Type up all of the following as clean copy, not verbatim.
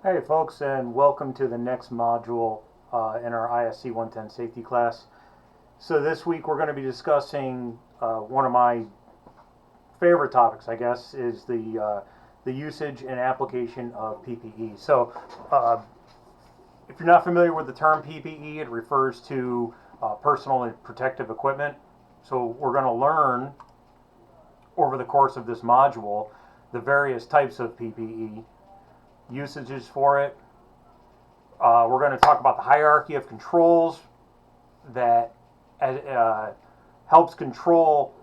Hey folks, and welcome to the next module in our ISC 110 safety class. So this week we're going to be discussing one of my favorite topics, I guess, is the usage and application of PPE. So if you're not familiar with the term PPE, it refers to personal and protective equipment. So we're going to learn over the course of this module the various types of PPE, usages for it. We're going to talk about the hierarchy of controls that helps control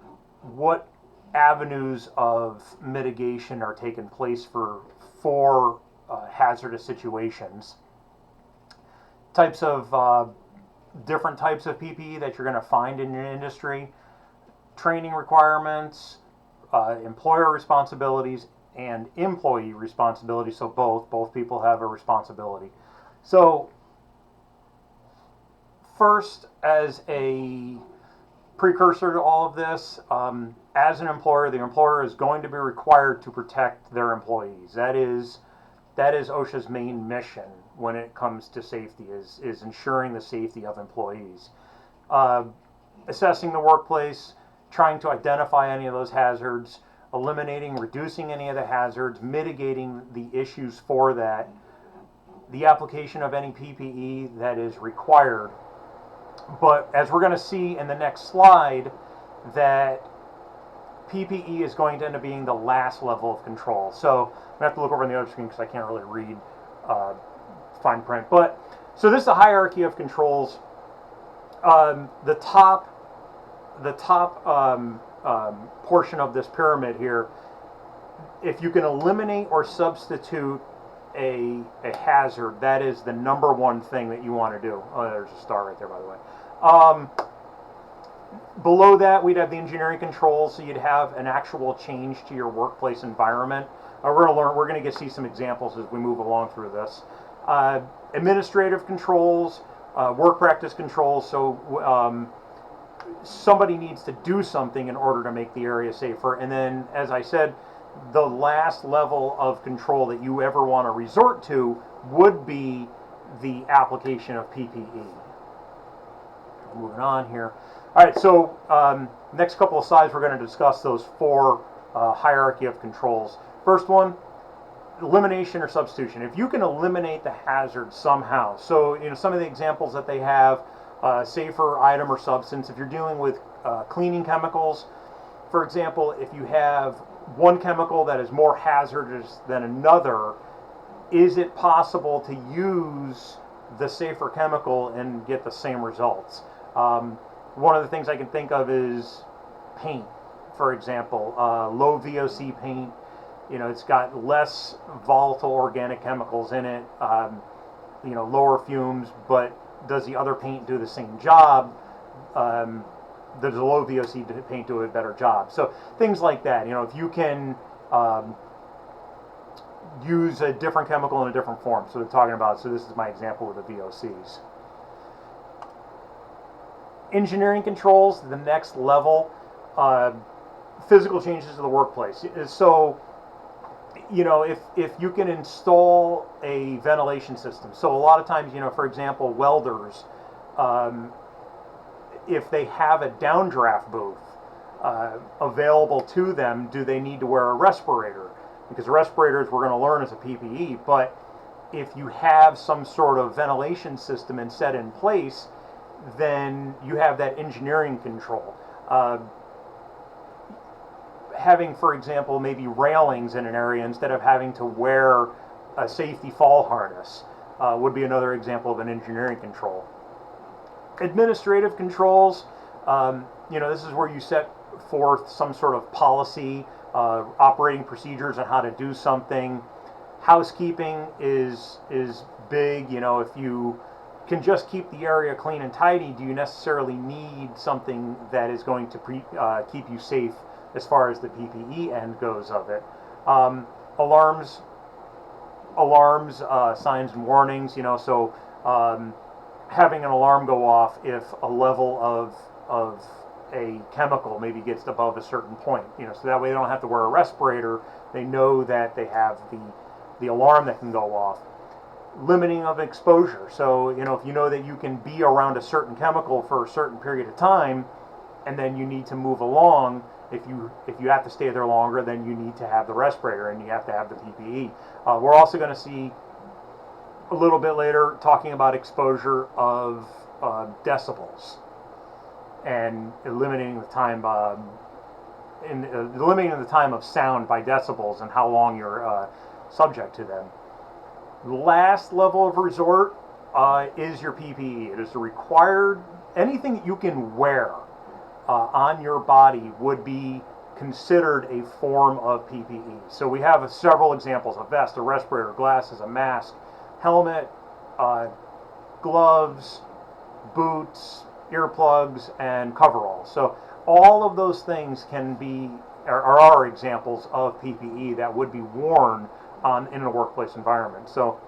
what avenues of mitigation are taking place for hazardous situations. Types of different types of PPE that you're going to find in your industry, training requirements, employer responsibilities, and employee responsibility. So both people have a responsibility. So first, as a precursor to all of this, as an employer, the employer is going to be required to protect their employees. That is OSHA's main mission when it comes to safety, is ensuring the safety of employees. Assessing the workplace, trying to identify any of those hazards, eliminating, reducing any of the hazards, mitigating the issues for that, the application of any PPE that is required. But as we're going to see in the next slide, that PPE is going to end up being the last level of control. So I'm going to have to look over on the other screen because I can't really read fine print. But so this is the hierarchy of controls. The top portion of this pyramid here, if you can eliminate or substitute a hazard, that is the number one thing that you want to do. Oh, there's a star right there, by the way. Below that, we'd have the engineering controls, so you'd have an actual change to your workplace environment. We're going to see some examples as we move along through this. Administrative controls, work practice controls, so somebody needs to do something in order to make the area safer. And then, as I said, the last level of control that you ever want to resort to would be the application of PPE. Moving on here. All right, so next couple of slides, we're going to discuss those four hierarchy of controls. First one, elimination or substitution. If you can eliminate the hazard somehow, so some of the examples that they have, safer item or substance. If you're dealing with cleaning chemicals, for example, if you have one chemical that is more hazardous than another, is it possible to use the safer chemical and get the same results? One of the things I can think of is paint, for example. Low VOC paint, it's got less volatile organic chemicals in it, lower fumes, but does the other paint do the same job? Does the low VOC paint do a better job? So things like that. If you can use a different chemical in a different form. So they're talking about, so this is my example with the VOCs. Engineering controls, the next level, physical changes to the workplace. So, if you can install a ventilation system. So a lot of times, for example, welders, if they have a downdraft booth available to them, do they need to wear a respirator? Because respirators, we're going to learn, is a PPE, but if you have some sort of ventilation system and set in place, then you have that engineering control. Having, for example, maybe railings in an area instead of having to wear a safety fall harness would be another example of an engineering control. Administrative controls, this is where you set forth some sort of policy, operating procedures on how to do something. Housekeeping is big. If you can just keep the area clean and tidy, do you necessarily need something that is going to keep you safe as far as the PPE end goes of it? Alarms, signs and warnings, so having an alarm go off if a level of a chemical maybe gets above a certain point, so that way they don't have to wear a respirator. They know that they have the alarm that can go off. limiting of exposure. So, you know, if you know that you can be around a certain chemical for a certain period of time, and then you need to move along, if you have to stay there longer, then you need to have the respirator and you have to have the PPE. We're also going to see a little bit later talking about exposure of decibels and eliminating the time limiting the time of sound by decibels and how long you're subject to them. The last level of resort is your PPE. It is the required, anything that you can wear on your body would be considered a form of PPE. So we have several examples: a vest, a respirator, glasses, a mask, helmet, gloves, boots, earplugs, and coveralls. So all of those things are examples of PPE that would be worn in a workplace environment. So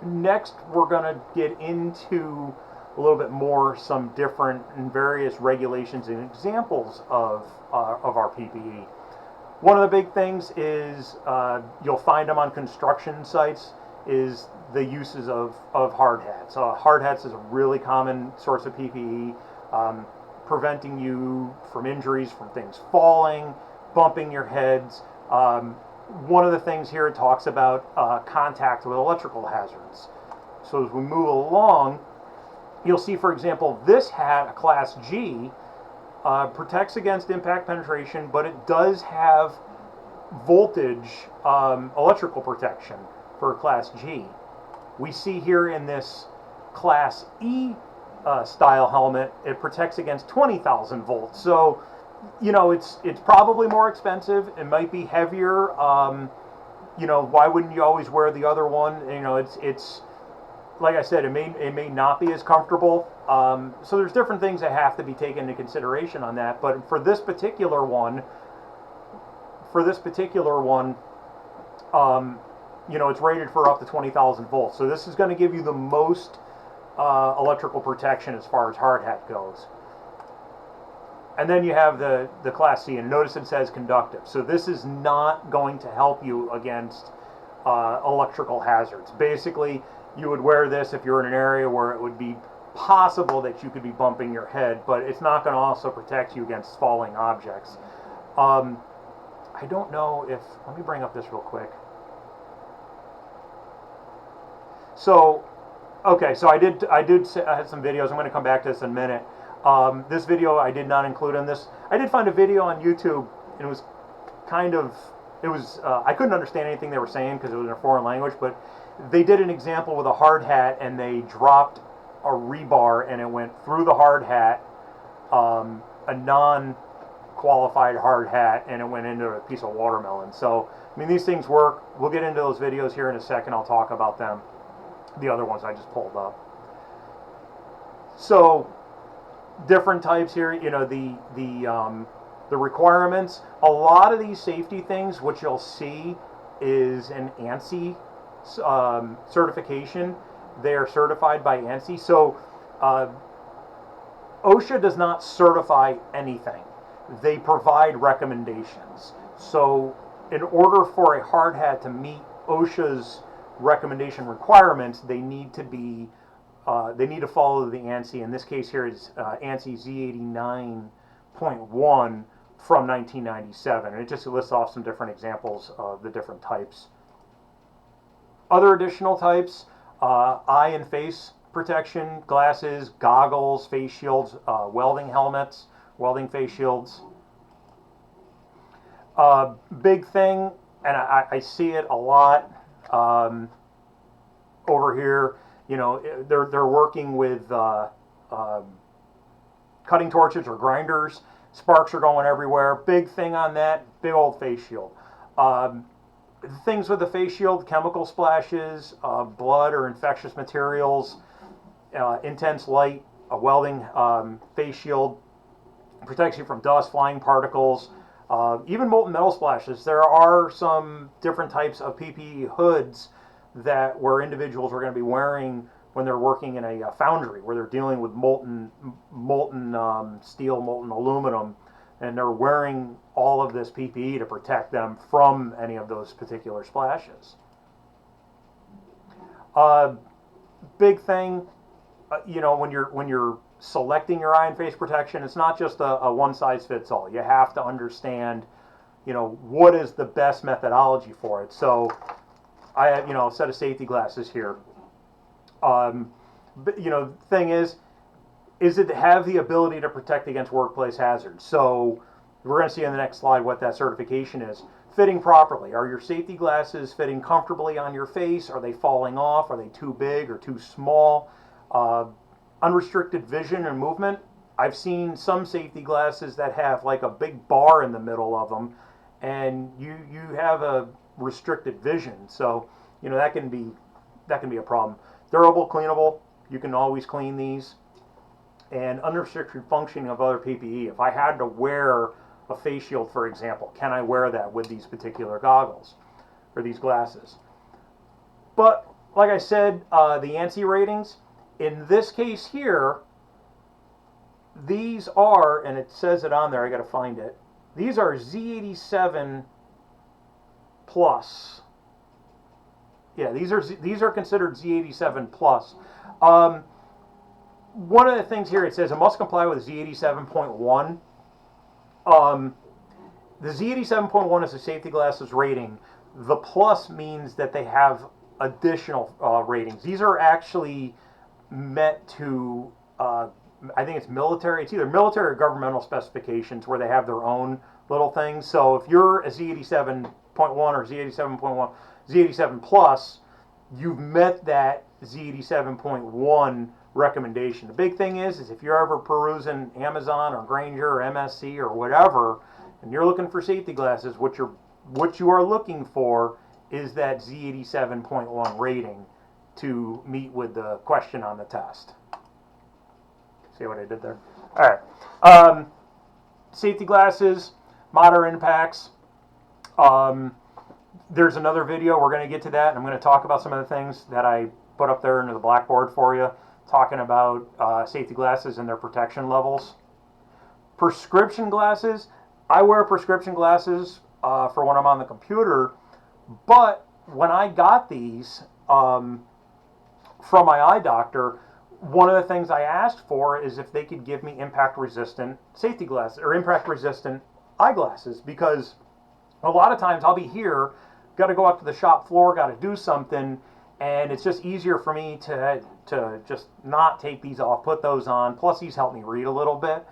next we're going to get into a little bit more some different and various regulations and examples of our PPE. One of the big things is you'll find them on construction sites is the uses of hard hats. Hard hats is a really common source of PPE, preventing you from injuries, from things falling, bumping your heads. One of the things here it talks about contact with electrical hazards. So as we move along, you'll see, for example, this hat, a Class G, protects against impact penetration, but it does have voltage electrical protection for Class G. We see here in this Class E style helmet, it protects against 20,000 volts. So, you know, it's probably more expensive. It might be heavier. You know, why wouldn't you always wear the other one? You know, it's like I said, it may not be as comfortable. So there's different things that have to be taken into consideration on that. But for this particular one, you know, it's rated for up to 20,000 volts. So this is going to give you the most electrical protection as far as hard hat goes. And then you have the Class C, and notice it says conductive. So this is not going to help you against electrical hazards. Basically, you would wear this if you're in an area where it would be possible that you could be bumping your head, but it's not going to also protect you against falling objects. I don't know if, let me bring up this real quick. So, okay, so I had some videos. I'm going to come back to this in a minute. This video I did not include in this. I did find a video on YouTube, and it was I couldn't understand anything they were saying because it was in a foreign language, but they did an example with a hard hat, and they dropped a rebar, and it went through the hard hat, a non-qualified hard hat, and it went into a piece of watermelon. So, I mean, these things work. We'll get into those videos here in a second. I'll talk about them. The other ones I just pulled up. So, different types here, you know, the requirements. A lot of these safety things, what you'll see is an ANSI certification. They are certified by ANSI. So OSHA does not certify anything. They provide recommendations. So in order for a hard hat to meet OSHA's recommendation requirements, they need to follow the ANSI. In this case here is ANSI Z89.1 from 1997, and it just lists off some different examples of the different types. Other additional types: eye and face protection, glasses, goggles, face shields, welding helmets, welding face shields. Big thing, and I see it a lot over here. You know, they're working with cutting torches or grinders. Sparks are going everywhere. Big thing on that, big old face shield. Things with the face shield: chemical splashes, blood or infectious materials, intense light. A welding face shield protects you from dust, flying particles, even molten metal splashes. There are some different types of PPE hoods where individuals are going to be wearing when they're working in a foundry, where they're dealing with molten steel, molten aluminum, and they're wearing all of this PPE to protect them from any of those particular splashes. Uh, Big thing, when you're selecting your eye and face protection, it's not just a one size fits all. You have to understand, what is the best methodology for it. So I have, a set of safety glasses here. But, the thing is it have the ability to protect against workplace hazards. So we're going to see in the next slide what that certification is. Fitting properly. Are your safety glasses fitting comfortably on your face? Are they falling off? Are they too big or too small? Unrestricted vision and movement. I've seen some safety glasses that have like a big bar in the middle of them, and you have a restricted vision. So that can be a problem. Durable, cleanable. You can always clean these. And unrestricted functioning of other PPE. If I had to wear a face shield, for example, can I wear that with these particular goggles or these glasses? But like I said, the ANSI ratings, in this case here, these are, and it says it on there, I got to find it, these are Z87 plus. Yeah, these are considered Z87 plus. One of the things here, it says it must comply with Z87.1. The Z87.1 is a safety glasses rating. The plus means that they have additional ratings. These are actually meant to, I think it's military. It's either military or governmental specifications where they have their own little things. So if you're a Z87.1 or Z87.1, Z87 plus, you've met that Z87.1 recommendation. The big thing is if you're ever perusing Amazon or Grainger or MSC or whatever, and you're looking for safety glasses, what you are looking for is that Z87.1 rating to meet with the question on the test. See what I did there? All right. Safety glasses, moderate impacts. There's another video. We're going to get to that. I'm going to talk about some of the things that I put up there into the blackboard for you, talking about safety glasses and their protection levels. Prescription glasses. I wear prescription glasses for when I'm on the computer, but when I got these from my eye doctor, one of the things I asked for is if they could give me impact-resistant safety glasses or impact-resistant eyeglasses, because a lot of times I'll be here, got to go up to the shop floor, got to do something, and it's just easier for me to just not take these off, put those on. Plus, these help me read a little bit.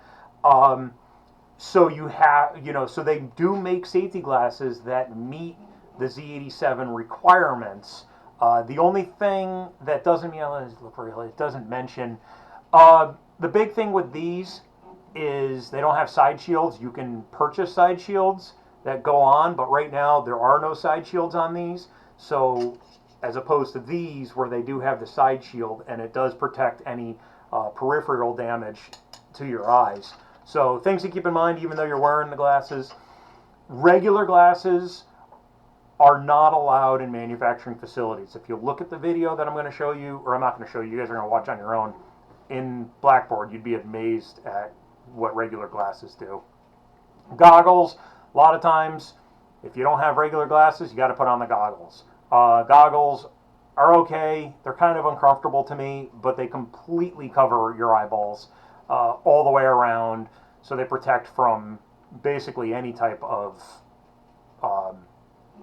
So you have, so they do make safety glasses that meet the Z87 requirements. The only thing that doesn't, it doesn't mention, the big thing with these is they don't have side shields. You can purchase side shields that go on, but right now there are no side shields on these. So as opposed to these where they do have the side shield, and it does protect any peripheral damage to your eyes. So things to keep in mind even though you're wearing the glasses. Regular glasses are not allowed in manufacturing facilities. If you look at the video that I'm going to show you, or I'm not going to show you, you guys are going to watch on your own, in Blackboard, you'd be amazed at what regular glasses do. Goggles, a lot of times, if you don't have regular glasses, you got to put on the goggles. Goggles are okay. They're kind of uncomfortable to me, but they completely cover your eyeballs all the way around, so they protect from basically any type of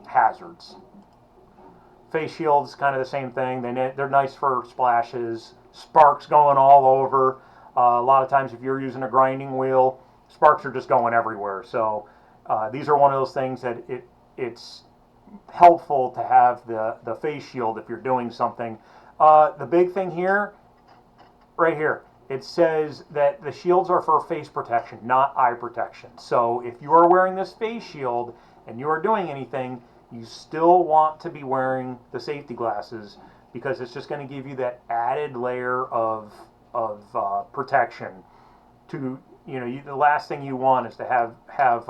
hazards. Face shields, kind of the same thing. They're nice for splashes, sparks going all over. A lot of times if you're using a grinding wheel, sparks are just going everywhere. So these are one of those things that it's helpful to have the face shield if you're doing something. The big thing here, right here, it says that the shields are for face protection, not eye protection. So if you are wearing this face shield and you are doing anything, you still want to be wearing the safety glasses, because it's just going to give you that added layer of protection. To the last thing you want is to have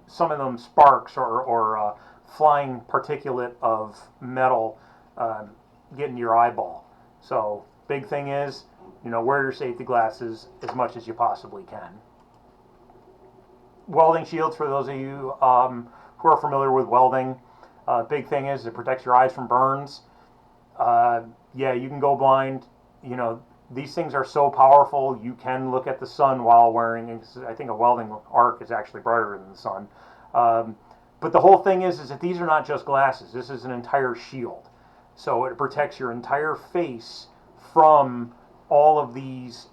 some of them sparks or flying particulate of metal getting your eyeball. So big thing is, wear your safety glasses as much as you possibly can. Welding shields, for those of you who are familiar with welding, big thing is it protects your eyes from burns. Yeah, you can go blind. You know, these things are so powerful. You can look at the sun while wearing. I think a welding arc is actually brighter than the sun. Um, but the whole thing is that these are not just glasses. This is an entire shield. So it protects your entire face from all of these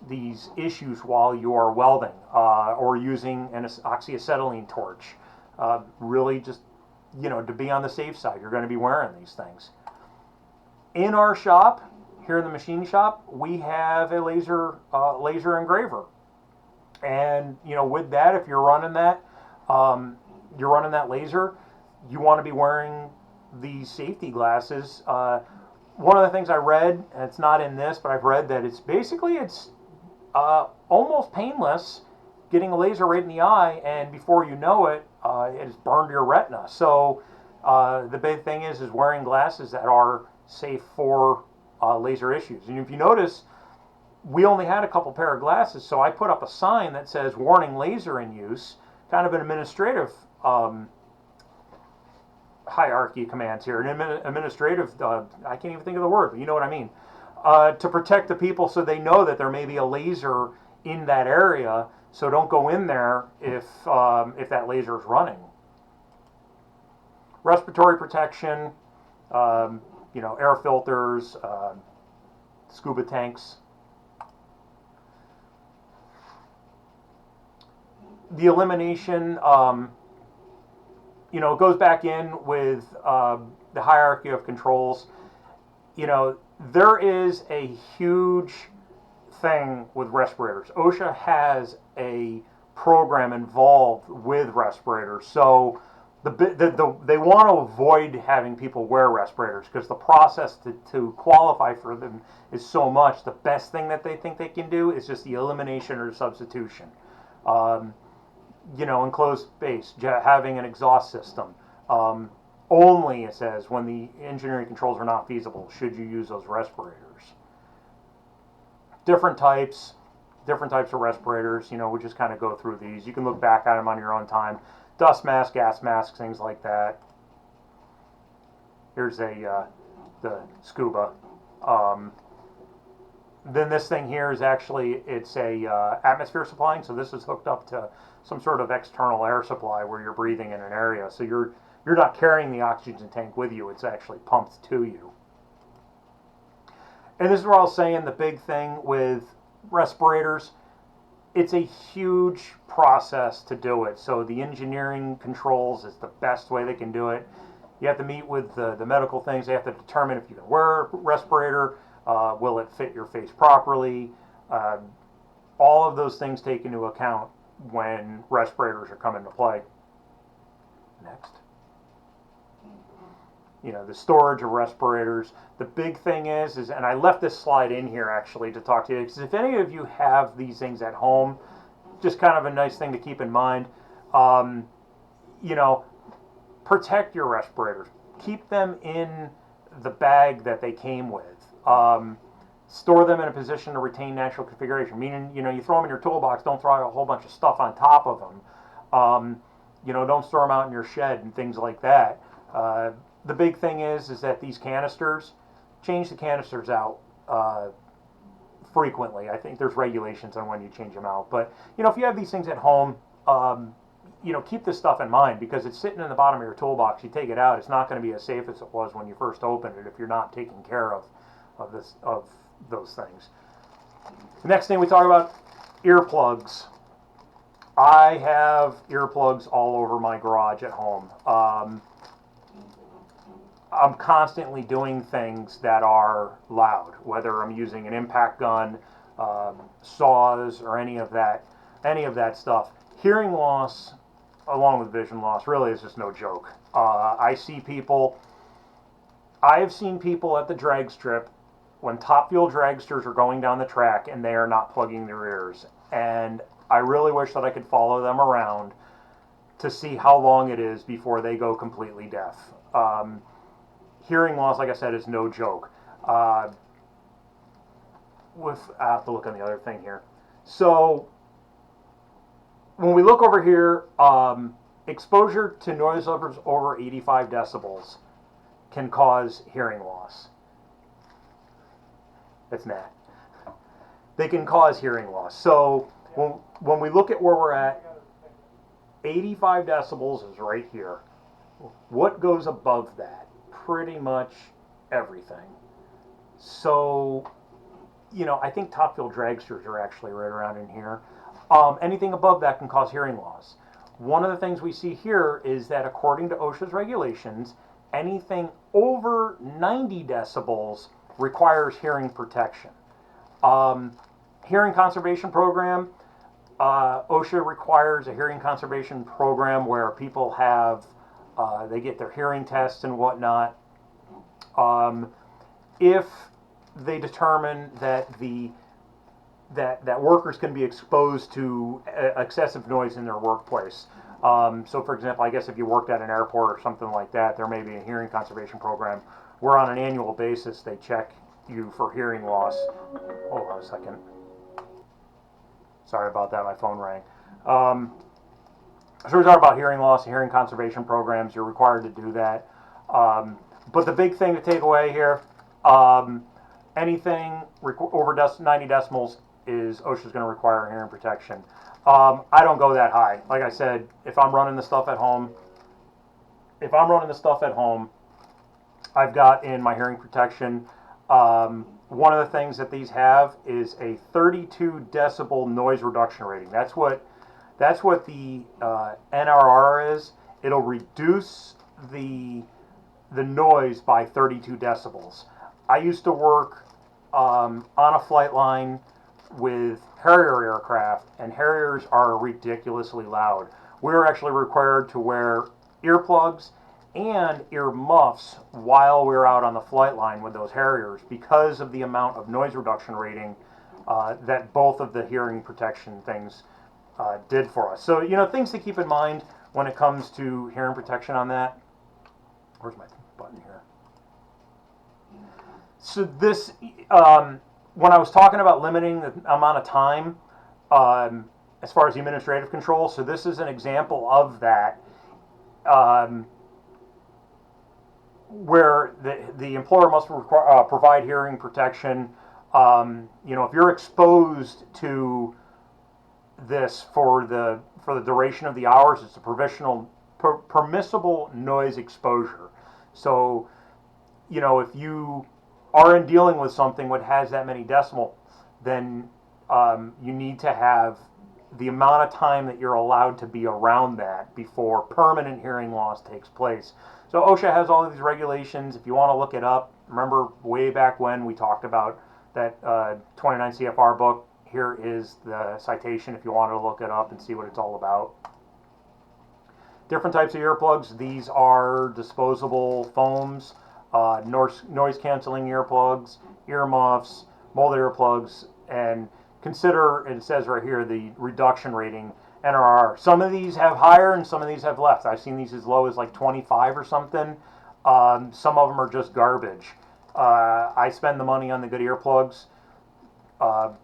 issues while you are welding or using an oxyacetylene torch. Really, just to be on the safe side, you're going to be wearing these things. In our shop, here in the machine shop, we have a laser engraver, and with that, if you're running that laser, you want to be wearing these safety glasses. One of the things I read, and it's not in this, but I've read that it's almost painless getting a laser right in the eye, and before you know it, it has burned your retina. So the big thing is wearing glasses that are safe for laser issues. And if you notice, we only had a couple pair of glasses, so I put up a sign that says "Warning: Laser in use." Kind of an administrative hierarchy of commands here. An administrative, I can't even think of the word, but you know what I mean. To protect the people, so they know that there may be a laser in that area. So don't go in there if that laser is running. Respiratory protection. Air filters, scuba tanks. The elimination, it goes back in with the hierarchy of controls. There is a huge thing with respirators. OSHA has a program involved with respirators, so they want to avoid having people wear respirators because the process to qualify for them is so much. The best thing that they think they can do is just the elimination or substitution. Enclosed space, having an exhaust system. Only, it says, when the engineering controls are not feasible, should you use those respirators. Different types of respirators. We just kind of go through these. You can look back at them on your own time. Dust mask, gas masks, things like that. Here's the scuba. Then this thing here is actually, it's a atmosphere supplying, so this is hooked up to some sort of external air supply where you're breathing in an area. So you're not carrying the oxygen tank with you, it's actually pumped to you. And this is where I was saying the big thing with respirators, it's a huge process to do it. So the engineering controls is the best way they can do it. You have to meet with the medical things. They have to determine if you can wear a respirator. Will it fit your face properly? All of those things take into account when respirators are coming into play. Next. The storage of respirators. The big thing is, and I left this slide in here actually to talk to you, because if any of you have these things at home, just kind of a nice thing to keep in mind. Protect your respirators. Keep them in the bag that they came with. Store them in a position to retain natural configuration. Meaning, you throw them in your toolbox. Don't throw out a whole bunch of stuff on top of them. Don't store them out in your shed and things like that. The big thing is that these canisters, change the canisters out frequently. I think there's regulations on when you change them out. But, if you have these things at home, keep this stuff in mind because it's sitting in the bottom of your toolbox. You take it out, it's not going to be as safe as it was when you first opened it if you're not taking care of those things. The next thing we talk about, earplugs. I have earplugs all over my garage at home. I'm constantly doing things that are loud, whether I'm using an impact gun, saws, or any of that stuff. Hearing loss, along with vision loss, really is just no joke. I have seen people at the drag strip when top fuel dragsters are going down the track and they are not plugging their ears. And I really wish that I could follow them around to see how long it is before they go completely deaf. Hearing loss, like I said, is no joke. I have to look on the other thing here. So when we look over here, exposure to noise levels over 85 decibels can cause hearing loss. It's not. They can cause hearing loss. So when we look at where we're at, 85 decibels is right here. What goes above that? Pretty much everything. So, I think top fuel dragsters are actually right around in here. Anything above that can cause hearing loss. One of the things we see here is that according to OSHA's regulations, anything over 90 decibels requires hearing protection. Hearing conservation program, OSHA requires a hearing conservation program where people have, they get their hearing tests and whatnot. If they determine that that workers can be exposed to excessive noise in their workplace. So, for example, I guess if you worked at an airport or something like that, there may be a hearing conservation program where on an annual basis they check you for hearing loss. Hold on a second. Sorry about that, my phone rang. So we're talking about hearing loss and hearing conservation programs. You're required to do that. But the big thing to take away here, anything over 90 decibels is OSHA's going to require hearing protection. I don't go that high. Like I said, if I'm running the stuff at home, I've got in my hearing protection. One of the things that these have is a 32 decibel noise reduction rating. That's what the NRR is. It'll reduce the noise by 32 decibels. I used to work on a flight line with Harrier aircraft, and Harriers are ridiculously loud. We were actually required to wear earplugs and ear muffs while we were out on the flight line with those Harriers because of the amount of noise reduction rating that both of the hearing protection things did for us. So, things to keep in mind when it comes to hearing protection on that. Where's my button here? So this, when I was talking about limiting the amount of time, as far as the administrative control, so this is an example of that, where the employer must provide hearing protection. If you're exposed to this for the duration of the hours, it's a permissible noise exposure. So, if you are dealing with something that has that many decibels, then you need to have the amount of time that you're allowed to be around that before permanent hearing loss takes place. So OSHA has all of these regulations. If you want to look it up, remember way back when we talked about that 29 CFR book, here is the citation if you wanted to look it up and see what it's all about. Different types of earplugs. These are disposable foams, noise canceling earplugs, earmuffs, molded earplugs, and consider, it says right here, the reduction rating, NRR. Some of these have higher and some of these have less. I've seen these as low as like 25 or something. Some of them are just garbage. I spend the money on the good earplugs,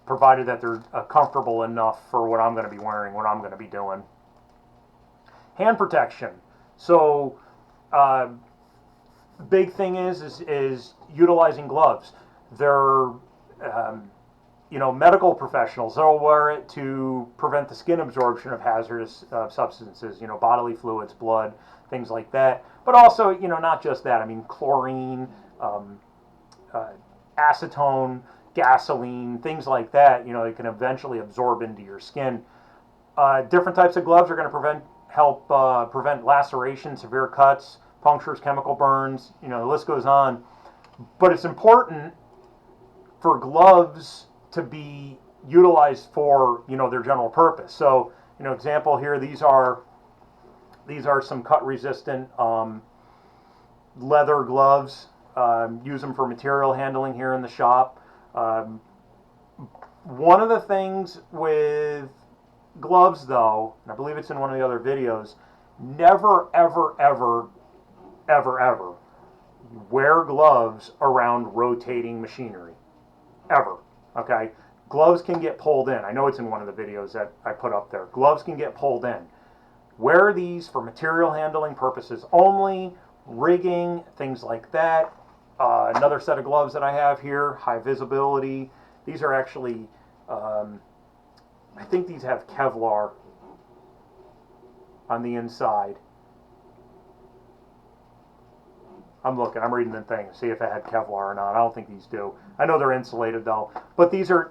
provided that they're comfortable enough for what I'm going to be wearing, what I'm going to be doing. Hand protection. So, big thing is utilizing gloves. They're medical professionals, they'll wear it to prevent the skin absorption of hazardous substances, bodily fluids, blood, things like that. But also, not just that. I mean, chlorine, acetone, gasoline, things like that, it can eventually absorb into your skin. Different types of gloves are going to help prevent laceration, severe cuts, punctures, chemical burns, the list goes on. But it's important for gloves to be utilized for, their general purpose. So, example here, these are some cut resistant leather gloves. Use them for material handling here in the shop. One of the things with gloves, though, and I believe it's in one of the other videos, never, ever, ever, ever, ever wear gloves around rotating machinery. Ever. Okay? Gloves can get pulled in. I know it's in one of the videos that I put up there. Gloves can get pulled in. Wear these for material handling purposes only, rigging, things like that. Another set of gloves that I have here, high visibility. These are actually, I think these have Kevlar on the inside. I'm looking, I'm reading the thing to see if it had Kevlar or not. I don't think these do. I know they're insulated though. But these are,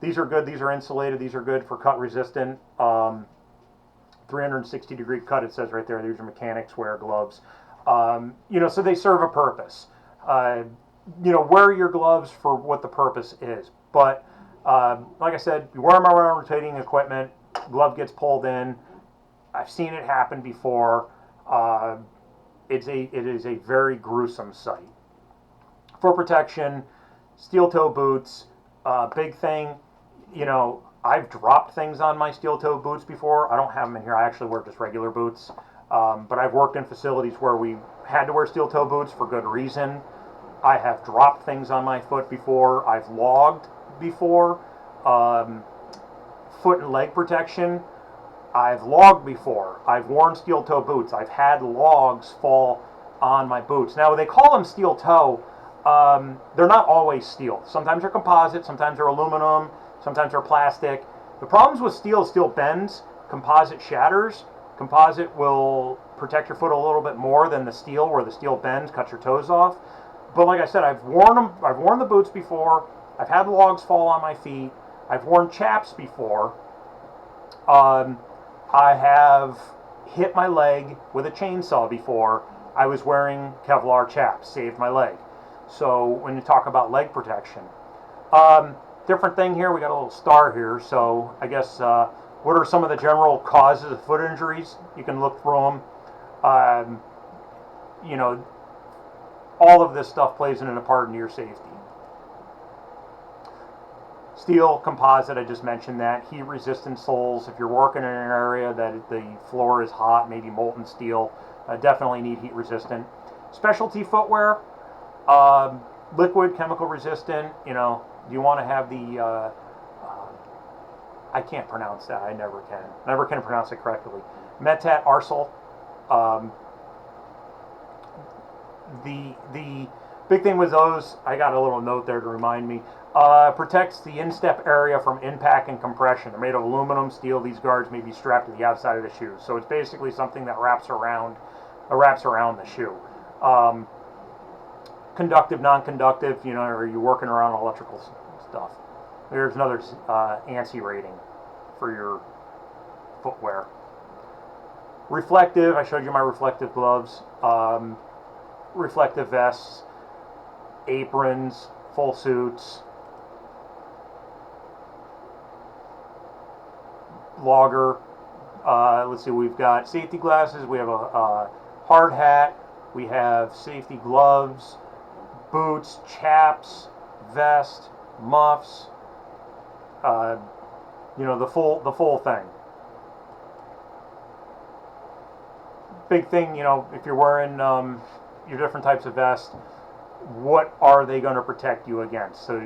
these are good. These are insulated. These are good for cut resistant. 360 degree cut, it says right there. These are mechanics wear gloves. So they serve a purpose. Wear your gloves for what the purpose is. But like I said, you wear them around rotating equipment, glove gets pulled in. I've seen it happen before. It is a very gruesome sight. For protection, steel toe boots, big thing. I've dropped things on my steel toe boots before. I don't have them in here. I actually wear just regular boots. But I've worked in facilities where we had to wear steel toe boots for good reason. I have dropped things on my foot before. I've logged before. Foot and leg protection. I've logged before. I've worn steel toe boots. I've had logs fall on my boots. Now, they call them steel toe. They're not always steel. Sometimes they're composite. Sometimes they're aluminum. Sometimes they're plastic. The problems with steel bends. Composite shatters. Composite will protect your foot a little bit more than the steel, where the steel bends, cuts your toes off. But like I said, I've worn them. I've worn the boots before. I've had logs fall on my feet. I've worn chaps before. I have hit my leg with a chainsaw before. I was wearing Kevlar chaps, saved my leg. So when you talk about leg protection, different thing here. We got a little star here. So I guess what are some of the general causes of foot injuries? You can look through them. All of this stuff plays in a part in your safety. Steel, composite, I just mentioned that. Heat resistant soles. If you're working in an area that the floor is hot, maybe molten steel, definitely need heat resistant. Specialty footwear, liquid, chemical resistant. You want to have the, I can't pronounce that. I never can. Never can pronounce it correctly. Metat Arsol. The big thing with those, I got a little note there to remind me, protects the instep area from impact and compression. They're made of aluminum, steel. These guards may be strapped to the outside of the shoe. So it's basically something that wraps around the shoe. Conductive, non-conductive, or you're working around electrical stuff. There's another ANSI rating for your footwear. Reflective, I showed you my reflective gloves. Reflective vests, aprons, full suits, logger. Let's see, we've got safety glasses, we have a hard hat, we have safety gloves, boots, chaps, vest, muffs, the full thing. Big thing, if you're wearing your different types of vests, what are they going to protect you against? So,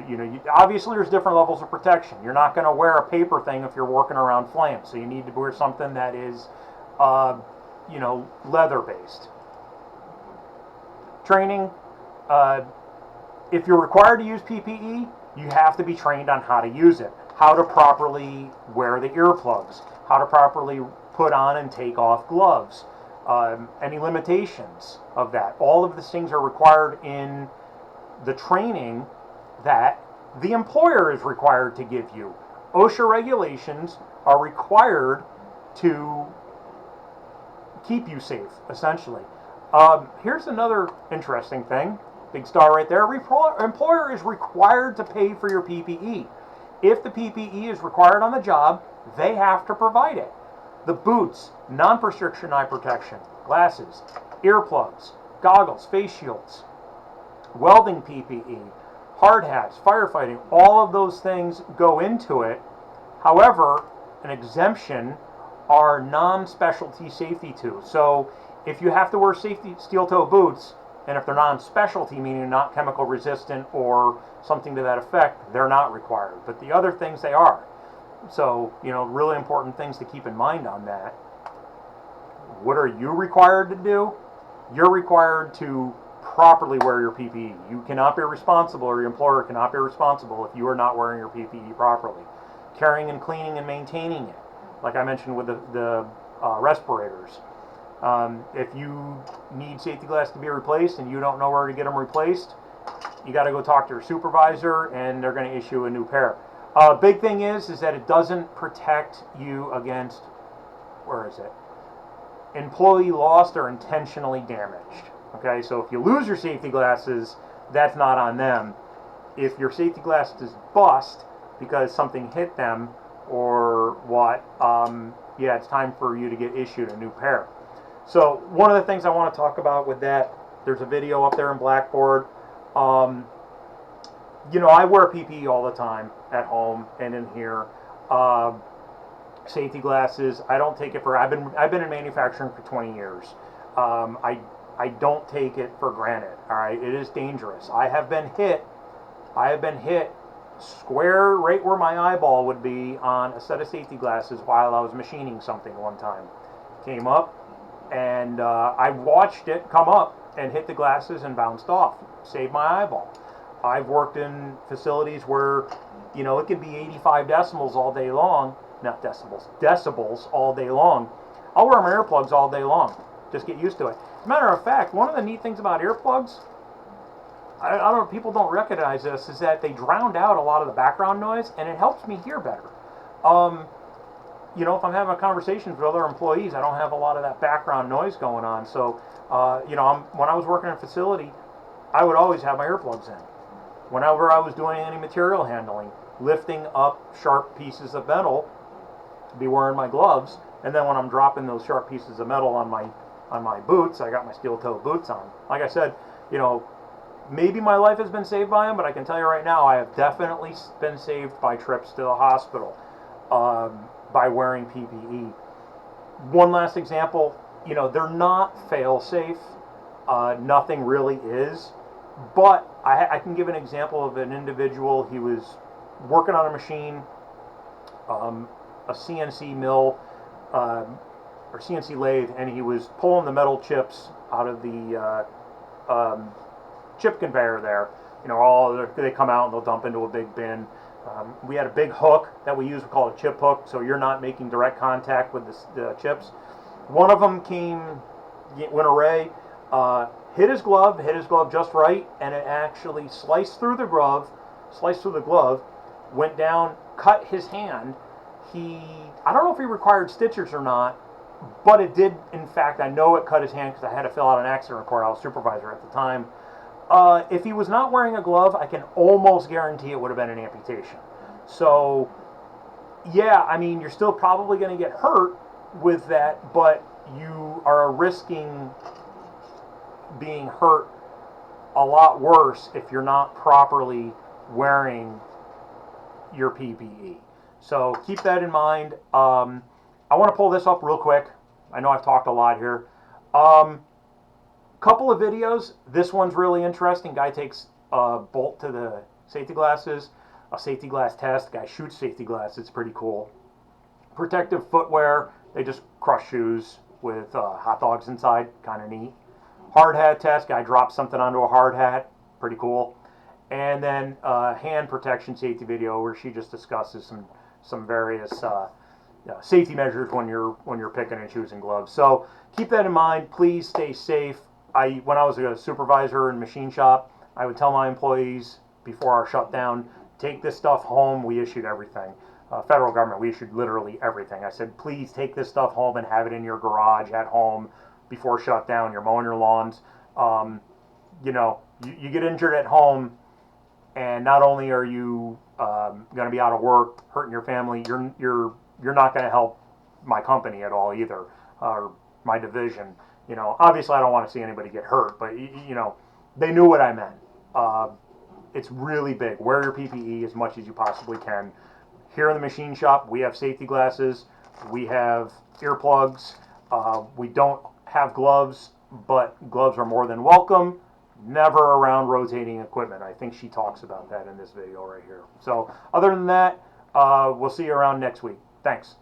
obviously there's different levels of protection. You're not going to wear a paper thing if you're working around flames. So you need to wear something that is, leather-based. Training, if you're required to use PPE, you have to be trained on how to use it, how to properly wear the earplugs, how to properly put on and take off gloves. Any limitations of that. All of these things are required in the training that the employer is required to give you. OSHA regulations are required to keep you safe, essentially. Here's another interesting thing. Big star right there. Employer is required to pay for your PPE. If the PPE is required on the job, they have to provide it. The boots, non-prescription eye protection, glasses, earplugs, goggles, face shields, welding PPE, hard hats, firefighting, all of those things go into it. However, an exemption are non-specialty safety tools. So if you have to wear safety steel-toe boots, and if they're non-specialty, meaning not chemical resistant or something to that effect, they're not required. But the other things, they are. So, really important things to keep in mind on that. What are you required to do? You're required to properly wear your PPE. You cannot be responsible, or your employer cannot be responsible if you are not wearing your PPE properly. Carrying and cleaning and maintaining it, like I mentioned with the respirators. If you need safety glass to be replaced and you don't know where to get them replaced, you got to go talk to your supervisor, and they're going to issue a new pair. Big thing is that it doesn't protect you against, where is it? Employee lost or intentionally damaged. Okay, so if you lose your safety glasses, that's not on them. If your safety glasses bust because something hit them or what, yeah, it's time for you to get issued a new pair. So one of the things I want to talk about with that, there's a video up there in Blackboard. You know, I wear PPE all the time at home and in here. Safety glasses, I don't take it for, I've been in manufacturing for 20 years. I don't take it for granted. All right, it is dangerous. I have been hit square right where my eyeball would be on a set of safety glasses while I was machining something one time. Came up, and I watched it come up and hit the glasses and bounced off. Saved my eyeball. I've worked in facilities where, you know, it can be 85 decibels all day long. Not decibels, decibels all day long. I'll wear my earplugs all day long. Just get used to it. As a matter of fact, one of the neat things about earplugs, I don't know, people don't recognize this, is that they drowned out a lot of the background noise, and it helps me hear better. You know, if I'm having a conversation with other employees, I don't have a lot of that background noise going on. So, you know, when I was working in a facility, I would always have my earplugs in. Whenever I was doing any material handling, lifting up sharp pieces of metal, to be wearing my gloves, and then when I'm dropping those sharp pieces of metal on my boots, I got my steel-toe boots on. Like I said, you know, maybe my life has been saved by them, but I can tell you right now, I have definitely been saved by trips to the hospital by wearing PPE. One last example, you know, they're not fail-safe. Nothing really is. But I can give an example of an individual. He was working on a machine, a CNC mill, or CNC lathe, and he was pulling the metal chips out of the chip conveyor there. You know, they come out and they'll dump into a big bin. We had a big hook that we use, we call it a chip hook, so you're not making direct contact with the chips. One of them went awry, hit his glove just right, and it actually sliced through the glove, went down, cut his hand. I don't know if he required stitches or not, but it did, in fact, I know it cut his hand because I had to fill out an accident report. I was supervisor at the time. If he was not wearing a glove, I can almost guarantee it would have been an amputation. So, yeah, I mean, you're still probably going to get hurt with that, but you are risking being hurt a lot worse if you're not properly wearing your PPE. So keep that in mind. I want to pull this up real quick. I know I've talked a lot here. Couple of videos. This one's really interesting. Guy takes a bolt to the safety glasses, a safety glass test. Guy shoots safety glass. It's pretty cool. Protective footwear. They just crush shoes with hot dogs inside. Kind of neat. Hard hat test. Guy drops something onto a hard hat. Pretty cool. And then hand protection safety video where she just discusses some various safety measures when you're picking and choosing gloves. So keep that in mind. Please stay safe. When I was a supervisor in machine shop, I would tell my employees before our shutdown, take this stuff home. We issued everything. Federal government, we issued literally everything. I said, please take this stuff home and have it in your garage at home before shutdown. You're mowing your lawns. You know, you get injured at home, and not only are you going to be out of work, hurting your family, you're not going to help my company at all either, or my division. You know, obviously I don't want to see anybody get hurt, but you know, they knew what I meant. It's really big. Wear your PPE as much as you possibly can. Here in the machine shop, we have safety glasses, we have earplugs, we don't have gloves, but gloves are more than welcome. Never around rotating equipment. I think she talks about that in this video right here. So other than that, we'll see you around next week. Thanks.